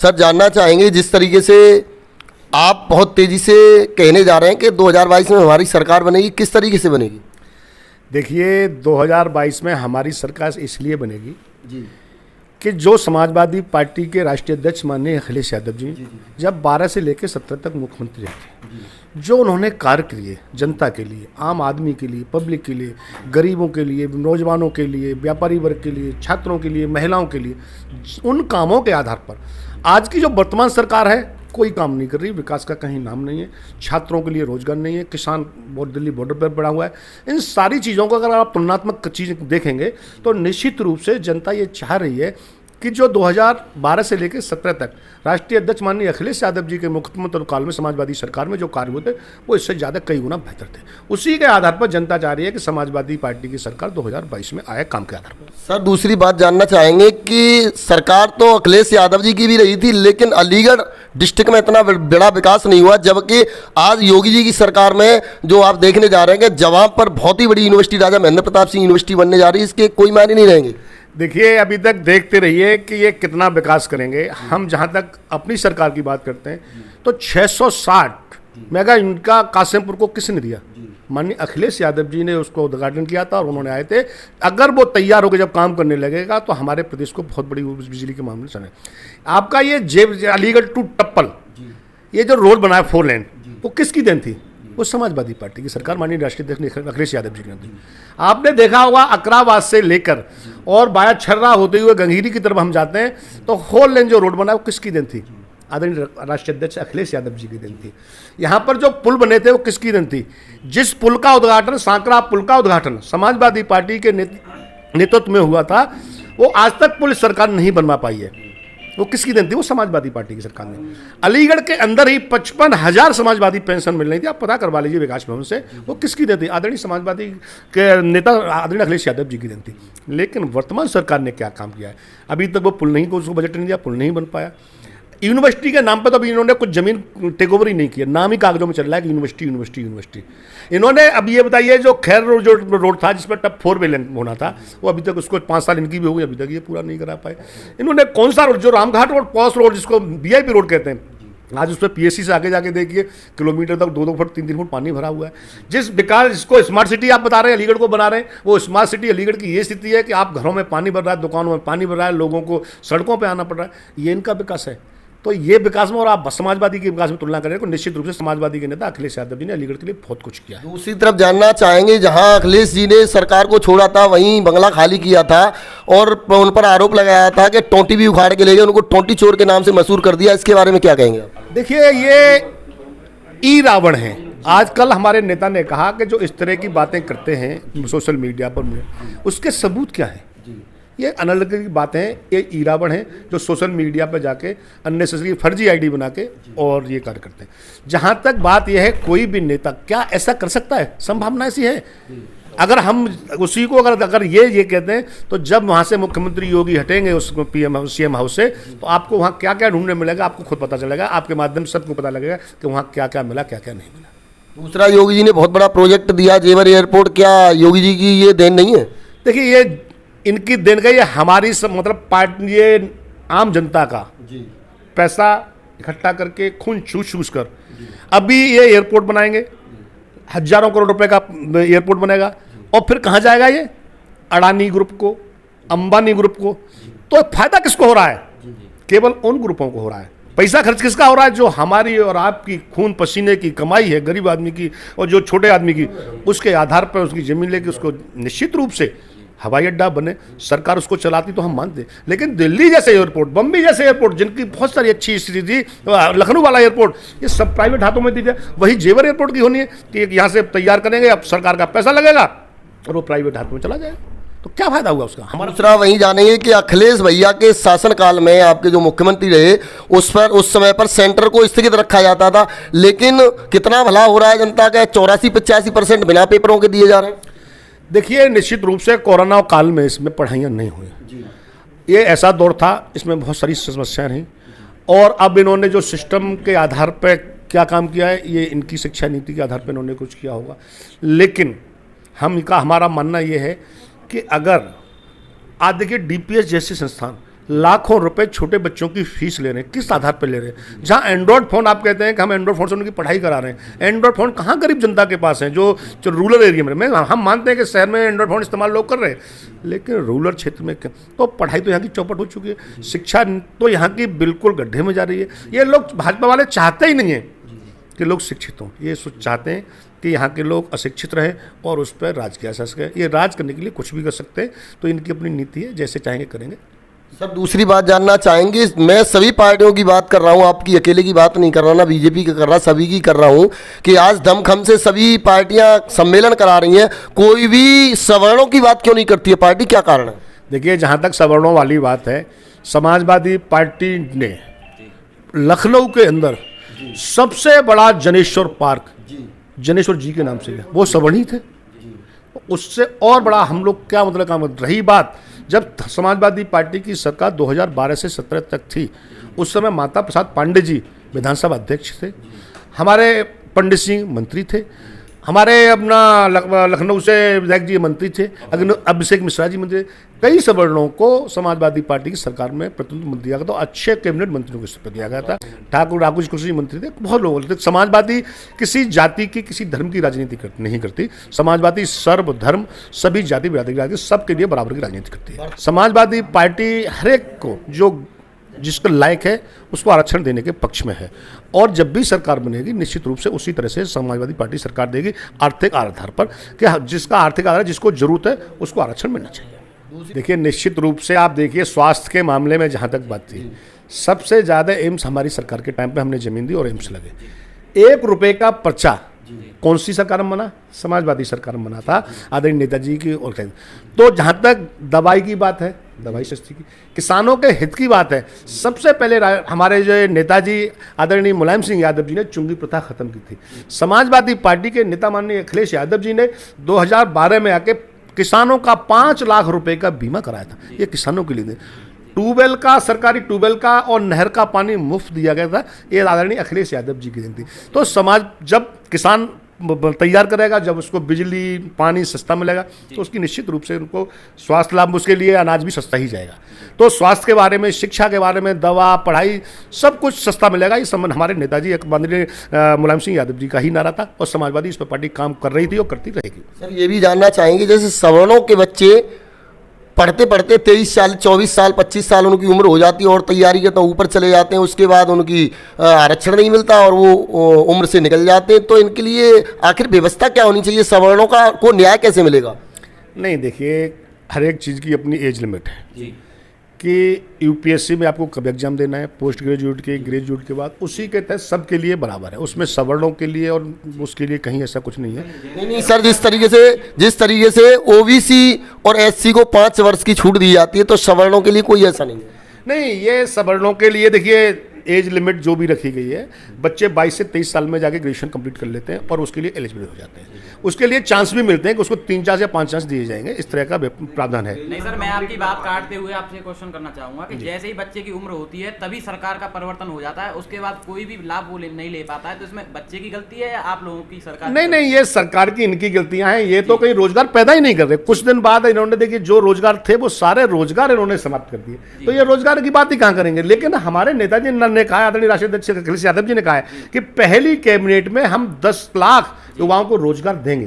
Sir जानना चाहेंगे, जिस तरीके से आप बहुत तेज़ी से कहने जा रहे हैं कि 2022 में हमारी सरकार बनेगी, किस तरीके से बनेगी? देखिए 2022 में हमारी सरकार इसलिए बनेगी जी कि जो समाजवादी पार्टी के राष्ट्रीय अध्यक्ष माननीय अखिलेश यादव जी जब 12 से लेकर 17 तक मुख्यमंत्री रहे, जो उन्होंने कार्य किए जनता के लिए, आम आदमी के लिए, पब्लिक के लिए, गरीबों के लिए, नौजवानों के लिए, व्यापारी वर्ग के लिए, छात्रों के लिए, महिलाओं के लिए, उन कामों के आधार पर आज की जो वर्तमान सरकार है कोई काम नहीं कर रही। विकास का कहीं नाम नहीं है, छात्रों के लिए रोजगार नहीं है, किसान बहुत दिल्ली बॉर्डर पर पड़ा हुआ है। इन सारी चीज़ों को अगर आप तुलनात्मक चीज़ देखेंगे तो निश्चित रूप से जनता ये चाह रही है कि जो 2012 से लेकर 17 तक राष्ट्रीय अध्यक्ष माननीय अखिलेश यादव जी के मुख्यमंत्री काल में समाजवादी सरकार में जो कार्य हुए थे वो इससे ज़्यादा कई गुना बेहतर थे। उसी के आधार पर जनता चाह रही है कि समाजवादी पार्टी की सरकार 2022 में आए काम के आधार पर। सर दूसरी बात जानना चाहेंगे कि सरकार तो अखिलेश यादव जी की भी रही थी, लेकिन अलीगढ़ डिस्ट्रिक्ट में इतना बड़ा विकास नहीं हुआ, जबकि आज योगी जी की सरकार में जो आप देखने जा रहे हैं कि जवां पर बहुत ही बड़ी यूनिवर्सिटी राजा महेंद्र प्रताप सिंह यूनिवर्सिटी बनने जा रही है, इसके कोई मायने नहीं रहेंगे। देखिए अभी तक देखते रहिए कि ये कितना विकास करेंगे। हम जहाँ तक अपनी सरकार की बात करते हैं तो 660 मेगा यूनिट का कासिमपुर को किसने दिया? माननीय अखिलेश यादव जी ने उसको उद्घाटन किया था और उन्होंने आए थे। अगर वो तैयार होकर जब काम करने लगेगा तो हमारे प्रदेश को बहुत बड़ी बिजली के मामले में आपका ये अलीगढ़ टू टप्पल ये जो रोड बनाया 4 लेन वो किसकी देन थी? वो समाजवादी पार्टी की सरकार माननीय राष्ट्रीय अध्यक्ष अखिलेश यादव जी ने। आपने देखा होगा अकराबाद से लेकर और बाया छर्रा होते हुए गंगीरी की तरफ हम जाते हैं तो 4 लेन जो रोड बना वो किसकी देन थी? आदरणीय राष्ट्रीय अध्यक्ष अखिलेश यादव जी की देन थी। यहाँ पर जो पुल बने थे वो किसकी देन थी? जिस पुल का उद्घाटन, सांकरा पुल का उद्घाटन समाजवादी पार्टी के नेतृत्व में हुआ था, वो आज तक पुलिस सरकार नहीं बनवा पाई है। वो किसकी देन थी? वो समाजवादी पार्टी की सरकार ने। अलीगढ़ के अंदर ही 55,000 समाजवादी पेंशन मिल रही थी, आप पता करवा लीजिए विकास भवन से। वो किसकी देन थी? आदरणीय समाजवादी के नेता आदरणीय अखिलेश यादव जी की देन थी। लेकिन वर्तमान सरकार ने क्या काम किया है? अभी तक वो पुल नहीं, उसको बजट नहीं दिया, पुल नहीं बन पाया। यूनिवर्सिटी के नाम पर तो अभी इन्होंने कुछ जमीन टेक ओवर ही नहीं किया, नाम ही कागजों में चल रहा है कि यूनिवर्सिटी। इन्होंने अब ये बताइए जो खैर जो रोड था जिस पर टप 4 लेन होना था वो अभी तक उसको 5 साल इनकी भी हो गई, अभी तक ये पूरा नहीं करा पाए। इन्होंने कौन सा रोड, जो रामघाट रोड, पॉस रोड जिसको VIP रोड कहते हैं, आज उस पर PSC से आगे जाके देखिए किलोमीटर तक 2-2 फुट 3-3 फुट पानी भरा हुआ है। जिस विकास जिसको स्मार्ट सिटी आप बता रहे हैं अलीगढ़ को बना रहे हैं, वो स्मार्ट सिटी अलीगढ़ की ये स्थिति है कि आप घरों में पानी भर रहा है, दुकानों में पानी भर रहा है, लोगों को सड़कों पर आना पड़ रहा है। ये इनका विकास है। तो ये विकास में और आप समाजवादी के विकास में तुलना करें तो निश्चित रूप से समाजवादी के नेता अखिलेश यादव जी ने अलीगढ़ के लिए बहुत कुछ किया है। दूसरी तरफ जानना चाहेंगे, जहां अखिलेश जी ने सरकार को छोड़ा था वहीं बंगला खाली किया था और उन पर आरोप लगाया था कि टोंटी भी उखाड़ के ले गए, उनको टोंटी चोर के नाम से मशहूर कर दिया। इसके बारे में क्या कहेंगे आप? देखिए ये ई रावण है। आजकल हमारे नेता ने कहा कि जो इस तरह की बातें करते हैं सोशल मीडिया पर, उसके सबूत क्या है? ये अनलग बातें हैं। ये ई रावण है जो सोशल मीडिया पर जाके अननेसेसरी फर्जी ID बना के और ये कार्य करते हैं। जहाँ तक बात यह है कोई भी नेता क्या ऐसा कर सकता है? संभावना ऐसी है। अगर हम उसी को अगर ये कहते हैं तो जब वहाँ से मुख्यमंत्री योगी हटेंगे उस CM हाउस से तो आपको वहाँ क्या क्या ढूंढने मिलेगा आपको खुद पता चलेगा। आपके माध्यम से सबको पता लगेगा कि वहाँ क्या क्या मिला, क्या क्या नहीं मिला। दूसरा, योगी जी ने बहुत बड़ा प्रोजेक्ट दिया जेवर एयरपोर्ट, क्या योगी जी की ये देन नहीं है? देखिए ये इनकी देन का, ये हमारी सब मतलब पार्टी, ये आम जनता का पैसा इकट्ठा करके खून चूस कर अभी ये एयरपोर्ट बनाएंगे। हजारों करोड़ रुपए का एयरपोर्ट बनेगा और फिर कहाँ जाएगा? ये अडानी ग्रुप को, अंबानी ग्रुप को। तो फायदा किसको हो रहा है? केवल उन ग्रुपों को हो रहा है। पैसा खर्च किसका हो रहा है? जो हमारी और आपकी खून पसीने की कमाई है, गरीब आदमी की और जो छोटे आदमी की, उसके आधार पर उसकी जमीन लेके उसको निश्चित रूप से हवाई अड्डा बने, सरकार उसको चलाती तो हम मानते। लेकिन दिल्ली जैसे एयरपोर्ट, बम्बई जैसे एयरपोर्ट जिनकी बहुत सारी अच्छी स्थिति थी, लखनऊ वाला एयरपोर्ट, ये सब प्राइवेट हाथों में दी जाए। वही जेवर एयरपोर्ट की होनी है कि यहाँ से तैयार करेंगे, अब सरकार का पैसा लगेगा और वो प्राइवेट हाथ में चला जाएगा। तो क्या फायदा हुआ उसका? हमारा दूसरा वही जानेंगे कि अखिलेश भैया के शासनकाल में आपके जो मुख्यमंत्री रहे उस समय पर सेंटर को स्थगित रखा जाता था, लेकिन कितना भला हो रहा है जनता का? 84-85% बिना पेपरों के दिए जा रहे हैं। देखिए निश्चित रूप से कोरोना काल में इसमें पढ़ाइयाँ नहीं हुई। ये ऐसा दौर था, इसमें बहुत सारी समस्याएं रहीं और अब इन्होंने जो सिस्टम के आधार पर क्या काम किया है, ये इनकी शिक्षा नीति के आधार पर इन्होंने कुछ किया होगा। लेकिन हमारा मानना ये है कि अगर आज देखिए DPS जैसे संस्थान लाखों रुपए छोटे बच्चों की फीस ले रहे हैं, किस आधार पर ले रहे हैं? जहां एंड्रॉयड फोन आप कहते हैं कि हम एंड्रॉयड फोन से उनकी पढ़ाई करा रहे हैं, एंड्रॉयड फोन कहां गरीब जनता के पास है जो रूरल एरिया में हम मानते हैं कि शहर में एंड्रॉयड फोन इस्तेमाल लोग कर रहे हैं, लेकिन रूरल क्षेत्र में तो पढ़ाई तो यहाँ की चौपट हो चुकी है, शिक्षा तो यहाँ की बिल्कुल गड्ढे में जा रही है। ये लोग भाजपा वाले चाहते ही नहीं है कि लोग शिक्षित हों, ये चाहते हैं कि यहाँ के लोग अशिक्षित रहें और उस पर राज किया जा सके। ये राज करने के लिए कुछ भी कर सकते हैं, तो इनकी अपनी नीति है, जैसे चाहेंगे करेंगे। सर दूसरी बात जानना चाहेंगे, मैं सभी पार्टियों की बात कर रहा हूं, आपकी अकेले की बात नहीं कर रहा, ना बीजेपी की कर रहा, सभी की कर रहा हूं कि आज दमखम से सभी पार्टियां सम्मेलन करा रही हैं, कोई भी सवर्णों की बात क्यों नहीं करती है पार्टी, क्या कारण है? देखिए, जहाँ तक सवर्णों वाली बात है, समाजवादी पार्टी ने लखनऊ के अंदर सबसे बड़ा जनेश्वर पार्क जनेश्वर जी के नाम से है, वो सवर्णी थे। उससे और बड़ा हम लोग क्या मतलब काम। रही बात जब समाजवादी पार्टी की सरकार 2012 से 17 तक थी, उस समय माता प्रसाद पांडे जी विधानसभा अध्यक्ष थे, हमारे पंडित सिंह मंत्री थे, हमारे अपना लखनऊ से विधायक जी मंत्री थे, अभिषेक मिश्रा जी मंत्री। कई सवर्णों को समाजवादी पार्टी की सरकार में प्रतिनिधित्व मंत्री दिया गया, तो अच्छे कैबिनेट मंत्रियों को शपथ दिया गया था। ठाकुर राघुज कृषि मंत्री थे, बहुत लोग थे। समाजवादी किसी जाति की किसी धर्म की राजनीति नहीं करती, समाजवादी सर्वधर्म सभी जाति बिरादरी सबके लिए बराबर की राजनीति करती है। समाजवादी पार्टी हर एक को जो जिसका लायक है उसको आरक्षण देने के पक्ष में है, और जब भी सरकार बनेगी निश्चित रूप से उसी तरह से समाजवादी पार्टी सरकार देगी, आर्थिक आधार पर कि जिसका आर्थिक आधार जिसको जरूरत है उसको आरक्षण मिलना चाहिए। देखिए, निश्चित रूप से आप देखिए, स्वास्थ्य के मामले में जहाँ तक बात थी, सबसे ज़्यादा एम्स हमारी सरकार के टाइम पे हमने जमीन दी और एम्स लगे। 1 रुपये का पर्चा कौन सी सरकार में बना? समाजवादी सरकार में बना था, आदरणीय नेताजी की। और तो जहाँ तक दवाई की बात है, दवाई सस्ती की, किसानों के हित की बात है, सबसे पहले हमारे जो नेताजी आदरणीय मुलायम सिंह यादव जी ने चुंगी प्रथा खत्म की थी। समाजवादी पार्टी के नेता माननीय अखिलेश यादव जी ने 2012 में आके किसानों का 5 लाख रुपए का बीमा कराया था। ये किसानों के लिए ट्यूबवेल का, सरकारी ट्यूबवेल का और नहर का पानी मुफ्त दिया गया था, ये आदरणीय अखिलेश यादव जी की दिन थी। तो समाज जब किसान तैयार करेगा, जब उसको बिजली पानी सस्ता मिलेगा, तो उसकी निश्चित रूप से उनको स्वास्थ्य लाभ, उसके लिए अनाज भी सस्ता ही जाएगा। तो स्वास्थ्य के बारे में, शिक्षा के बारे में, दवा, पढ़ाई, सब कुछ सस्ता मिलेगा। ये संबंध हमारे नेताजी माननीय मुलायम सिंह यादव जी का ही नारा था, और समाजवादी इस पर पार्टी काम कर रही थी और करती रहेगी। सर ये भी जानना चाहेंगे, जैसे सवर्णों के बच्चे पढ़ते पढ़ते 23 साल, 24 साल, 25 साल उनकी उम्र हो जाती है और तैयारी के तो ऊपर चले जाते हैं, उसके बाद उनकी आरक्षण नहीं मिलता और वो उम्र से निकल जाते हैं, तो इनके लिए आखिर व्यवस्था क्या होनी चाहिए? सवर्णों का को न्याय कैसे मिलेगा? नहीं, देखिए, हर एक चीज़ की अपनी एज लिमिट है जी। कि यूपीएससी में आपको कब एग्जाम देना है, पोस्ट ग्रेजुएट के, ग्रेजुएट के बाद, उसी के तहत सबके लिए बराबर है, उसमें सवर्णों के लिए और उसके लिए कहीं ऐसा कुछ नहीं है। नहीं सर, जिस तरीके से ओबीसी और एससी को 5 वर्ष की छूट दी जाती है, तो सवर्णों के लिए कोई ऐसा नहीं है? नहीं, ये सवर्णों के लिए देखिए एज लिमिट जो भी रखी गई है, बच्चे 22 से 23 साल में जाके ग्रेजुएशन कंप्लीट कर लेते हैं और उसके लिए एलिजिबल हो जाते हैं। उसके लिए चांस भी मिलते हैं कि उसको 3 चांस या 5 चांस दिए जाएंगे, इस तरह का प्रावधान है। नहीं सर, मैं आपकी बात काटते हुए आपसे क्वेश्चन करना चाहूंगा कि जैसे ही बच्चे की उम्र होती है तभी सरकार का परिवर्तन हो जाता है, उसके बाद कोई भी लाभ वो नहीं ले पाता है, तो इसमें बच्चे की गलती है या आप लोगों की सरकार? नहीं, ये सरकार की, इनकी गलतियां हैं। ये तो कहीं रोजगार पैदा ही नहीं कर रहे। कुछ दिन बाद इन्होंने देखिए जो रोजगार थे वो सारे रोजगार इन्होंने समाप्त कर दिए, तो ये रोजगार की बात ही कहां करेंगे। लेकिन हमारे नेताजी ने कहा, आदरणीय राष्ट्रीय अध्यक्ष अखिलेश यादव जी ने कहा है कि पहली कैबिनेट में हम 10 लाख युवाओं को रोजगार देंगे,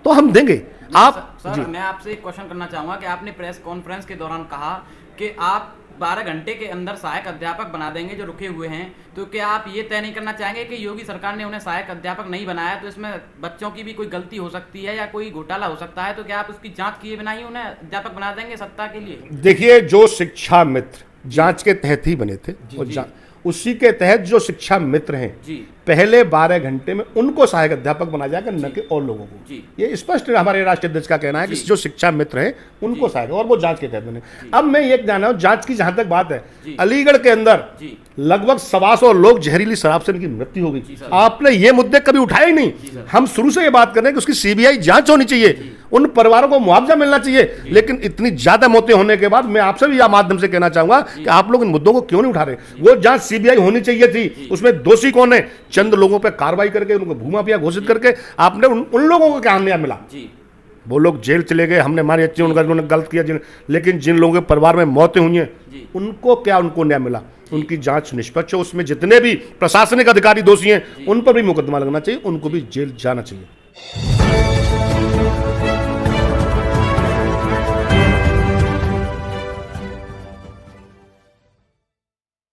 तो हम देंगे। आप सर, मैं आपसे एक क्वेश्चन करना चाहूंगा कि आपने प्रेस कॉन्फ्रेंस के दौरान कहा कि आप 12 घंटे के अंदर सहायक अध्यापक बना देंगे जो रुके हुए हैं, तो क्या आप ये तय नहीं करना चाहेंगे कि योगी सरकार ने उन्हें सहायक अध्यापक नहीं बनाया तो इसमें बच्चों की भी कोई गलती हो सकती है या कोई घोटाला हो सकता है, तो क्या आप उसकी जांच किए बिना ही उन्हें अध्यापक बना देंगे सत्ता के लिए? देखिए, जो शिक्षा मित्र जांच के तहत ही बने थे, और उसी के तहत जो शिक्षा मित्र हैं पहले 12 घंटे में उनको सहायक अध्यापक बनाया जाएगा, न कि और लोगों को। ये स्पष्ट हमारे राष्ट्रीय अध्यक्ष का कहना है कि जो शिक्षा मित्र हैं उनको सहायक, और वो जांच के तहत बने। अब मैं ये जान रहा हूं, जांच की जहां तक बात है, अलीगढ़ के अंदर लगभग 125 लोग जहरीली शराब से उनकी मृत्यु हो गई। आपने ये मुद्दे कभी उठाए ही नहीं। हम शुरू से ये बात कर रहे हैं कि उसकी सीबीआई जांच होनी चाहिए, उन परिवारों को मुआवजा मिलना चाहिए, लेकिन इतनी ज्यादा मौतें होने के बाद मैं आपसे भी यह माध्यम से कहना चाहूंगा कि आप लोग इन मुद्दों को क्यों नहीं उठा रहे? वो जांच सीबीआई होनी चाहिए थी, उसमें दोषी कौन है? चंद लोगों पर कार्रवाई करके उनको भूमाफिया घोषित करके आपने उन लोगों को क्या न्याय मिला? वो लोग जेल चले गए, हमने हमारी अच्छी उन्होंने गलत किया, लेकिन जिन लोगों के परिवार में मौतें हुई हैं उनको क्या उनको न्याय मिला? उनकी जांच निष्पक्ष हो, उसमें जितने भी प्रशासनिक अधिकारी दोषी हैं उन पर भी मुकदमा लगना चाहिए, उनको भी जेल जाना चाहिए।